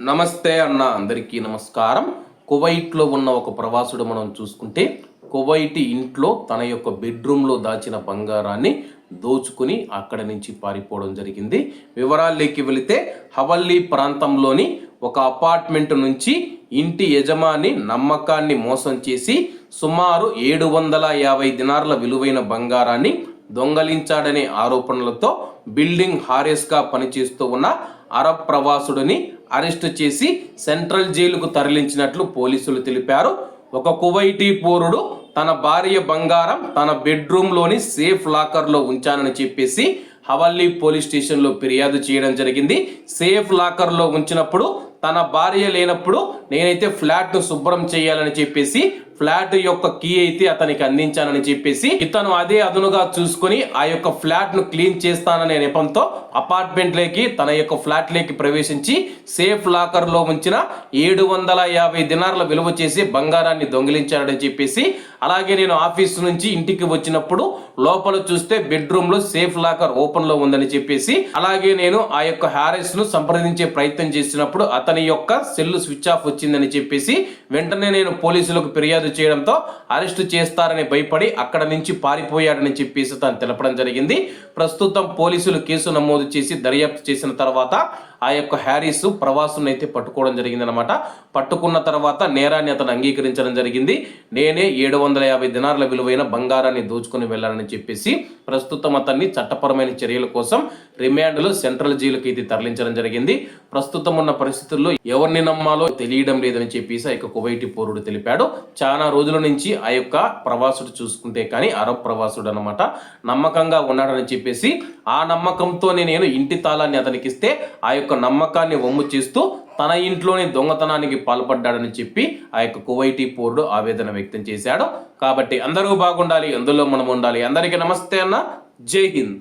నమస్తే అన్న, అందరికీ నమస్కారం. కువైట్లో ఉన్న ఒక ప్రవాసుడు మనం చూసుకుంటే కువైటీ ఇంట్లో తన యొక్క బెడ్రూమ్లో దాచిన బంగారాన్ని దోచుకుని అక్కడి నుంచి పారిపోవడం జరిగింది. వివరాల్లోకి వెళితే హవల్లీ ప్రాంతంలోని ఒక అపార్ట్మెంట్ నుంచి ఇంటి యజమాని నమ్మకాన్ని మోసం చేసి సుమారు 750 దినార్ల విలువైన బంగారాన్ని దొంగలించాడనే ఆరోపణలతో బిల్డింగ్ హారెస్గా పనిచేస్తూ ఉన్న అరబ్ ప్రవాసుడిని అరెస్టు చేసి సెంట్రల్ జైలుకు తరలించినట్లు పోలీసులు తెలిపారు. ఒక కువైటీ పౌరుడు తన భార్య బంగారం తన బెడ్రూమ్లోని సేఫ్ లాకర్లో ఉంచానని చెప్పేసి హవల్లీ పోలీస్ స్టేషన్లో ఫిర్యాదు చేయడం జరిగింది. సేఫ్ లాకర్లో ఉంచినప్పుడు తన భార్య లేనప్పుడు నేనైతే ఫ్లాట్ను శుభ్రం చేయాలని చెప్పేసి ఫ్లాట్ యొక్క కీ అయితే అతనికి అందించానని చెప్పేసి ఇతను అదే అదునుగా చూసుకుని ఆ యొక్క ఫ్లాట్ ను క్లీన్ చేస్తాననే నెపంతో అపార్ట్మెంట్ లోకి తన యొక్క ఫ్లాట్ లోకి ప్రవేశించి సేఫ్ లాకర్ లో ఉంచిన 750 దినార్ల విలువ చేసి బంగారాన్ని దొంగిలించాడని చెప్పేసి, అలాగే నేను ఆఫీస్ నుంచి ఇంటికి వచ్చినప్పుడు లోపల చూస్తే బెడ్రూమ్ లో సేఫ్ లాకర్ ఓపెన్ లో ఉందని చెప్పేసి, అలాగే నేను ఆ యొక్క హారెస్ ను సంప్రదించే ప్రయత్నం చేసినప్పుడు అతని యొక్క సెల్ స్విచ్ ఆఫ్ వచ్చిందని చెప్పేసి వెంటనే నేను పోలీసులకు ఫిర్యాదు చేయడంతో అరెస్టు చేస్తారని భయపడి అక్కడ నుంచి పారిపోయాడని చెప్పేసి తను తెలపడం జరిగింది. ప్రస్తుతం పోలీసులు కేసు నమోదు చేసి దర్యాప్తు చేసిన తర్వాత ఆ యొక్క హ్యారీస్ ప్రవాసుని అయితే పట్టుకోవడం జరిగింది అనమాట. పట్టుకున్న తర్వాత నేరాన్ని అతను అంగీకరించడం జరిగింది. నేనే 750 దినార్ల విలువైన బంగారాన్ని దోచుకుని వెళ్ళాలని చెప్పేసి ప్రస్తుతం అతన్ని చట్టపరమైన చర్యల కోసం రిమాండ్లో సెంట్రల్ జైలుకి అయితే తరలించడం జరిగింది. ప్రస్తుతం ఉన్న పరిస్థితుల్లో ఎవరిని నమ్మాలో తెలియడం లేదని చెప్పేసి ఆ యొక్క కువైటీ పౌరుడు తెలిపాడు. చాలా రోజుల నుంచి ఆ యొక్క ప్రవాసుడు చూసుకుంటే కానీ అరబ్ ప్రవాసుడు అనమాట నమ్మకంగా ఉన్నాడని చెప్పేసి ఆ నమ్మకంతోనే నేను ఇంటి తాళాన్ని అతనికి ఇస్తే ఆ యొక్క నమ్మకాన్ని వమ్ము చేస్తూ తన ఇంట్లోని దొంగతనానికి పాల్పడ్డాడని చెప్పి ఆ యొక్క కువైటీ పౌరుడు ఆవేదన వ్యక్తం చేశాడు. కాబట్టి అందరూ బాగుండాలి, అందులో మనం ఉండాలి. అందరికీ నమస్తే అన్న, జై హింద్.